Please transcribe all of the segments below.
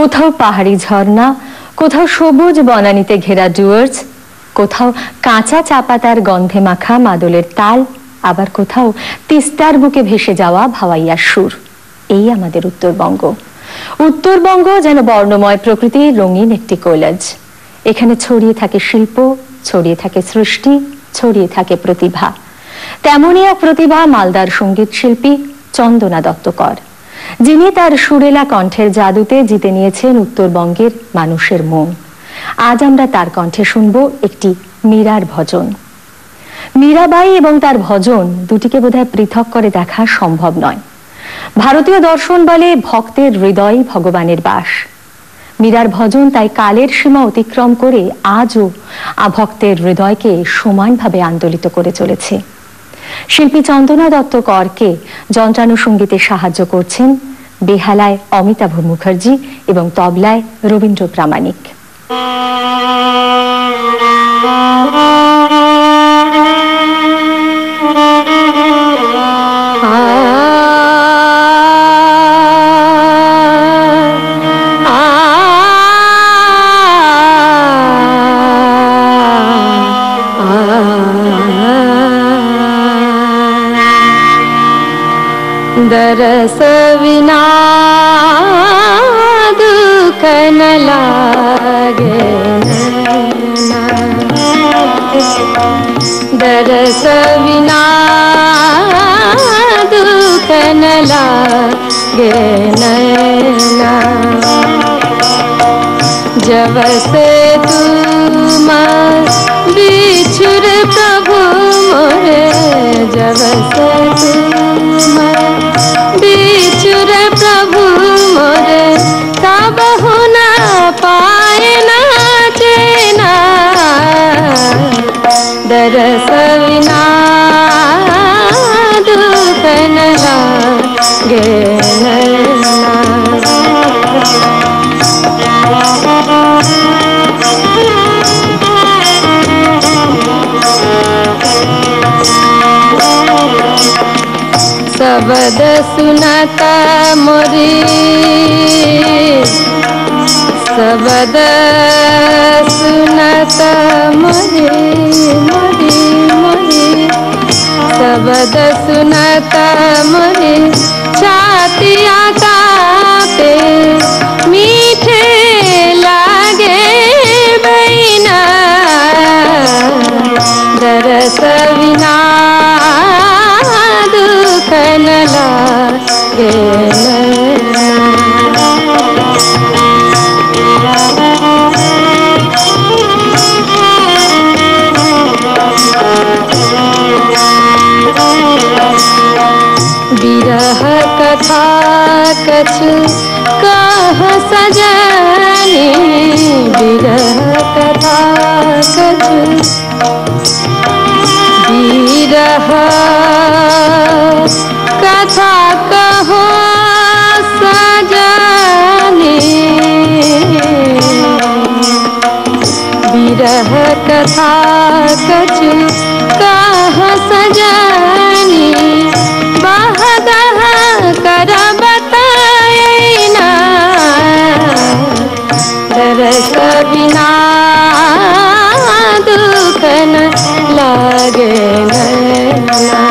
কোথাও পাহাড়ি ঝর্ণা, কোথাও সবুজ বনানীতে ঘেরা ডুয়ার্স, কোথাও কাঁচা চা পাতার গন্ধে মাখা মাদলের তাল, আবার কোথাও তিস্তার বুকে ভেসে যাওয়া ভাওয়াইয়ার সুর। এই আমাদের উত্তরবঙ্গ। উত্তরবঙ্গ যেন বর্ণময় প্রকৃতির রঙিন একটি কোলাজ। এখানে ছড়িয়ে থাকে শিল্প, ছড়িয়ে থাকে সৃষ্টি, ছড়িয়ে থাকে প্রতিভা। তেমনই এক প্রতিভা মালদার সঙ্গীত শিল্পী চন্দনা দত্তকর, যিনি তার সুরেলা কণ্ঠের জাদুতে জিতে নিয়েছেন উত্তরবঙ্গের মানুষের মন। আজ আমরা তার কণ্ঠে শুনব একটি মীরার ভজন। মীরাবাই এবং তার ভজন দুটিকে বোধহয় পৃথক করে দেখা সম্ভব নয়। ভারতীয় দর্শন বলে ভক্তের হৃদয় ভগবানের বাস। মীরার ভজন তাই কালের সীমা অতিক্রম করে আজও ভক্তের হৃদয়কে সমানভাবে আন্দোলিত করে চলেছে। শিল্পী চন্দনা দত্তকরকে যন্ত্রানুসঙ্গীতে সাহায্য করছেন বেহালায় অমিতাভ মুখার্জি এবং তবলায় রবীন্দ্র প্রামাণিক। दरस विना दुख न लागे, दरस विना दुख न लागे नैना। जब से तुम बिछुर प्रभु मोरे, जब से तुम बिछुर प्रभु मोरे, तब होना पाए ना चैना। दरस विना दुख न लागे नैना। शब्द सुनता मोरी, शब्द सुनता मोरी मोरी मोरी, शब्द सुनता मोरी छातिया कांपे, मीठे लागे बैना। दरस विना दुख न लागे नैना। विरह कथा कछु कह सजनी, विरह कथा कछु विरह कथा कहो सजनी, विरह कथा कछु कह सजनी। बहदह कर बताए ना, दरस बिना दुख न लागे नैना।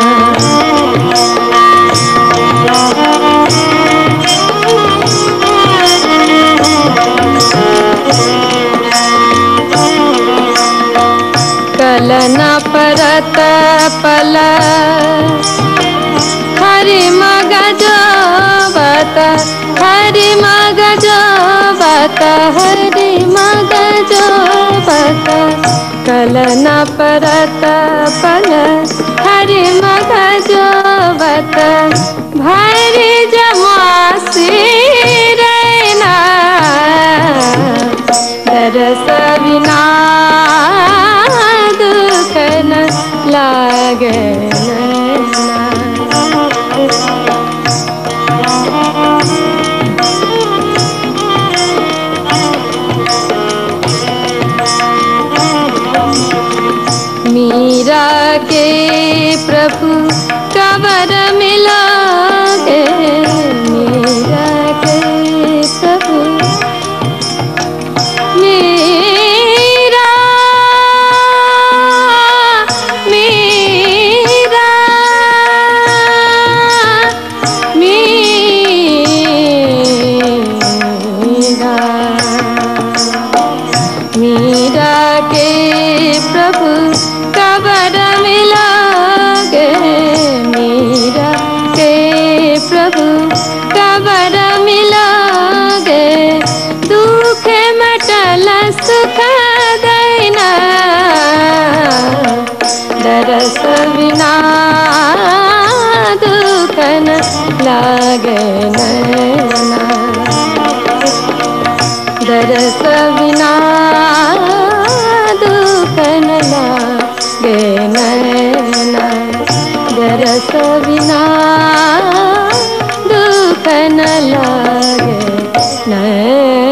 कलन परत पल हरि मगज बत, हरि मगज बत, हरि मगज बत। कलन परत पल हरि मगज बत, भरि जमासी रैना। दरस बिना दुख न लागे नैना। मीरा के प्रभु कबर मिलोगे, मीरा के प्रभु लागे नैना दरस बिना दुख न लागे नैना दरस बिना दुख न लागे नैना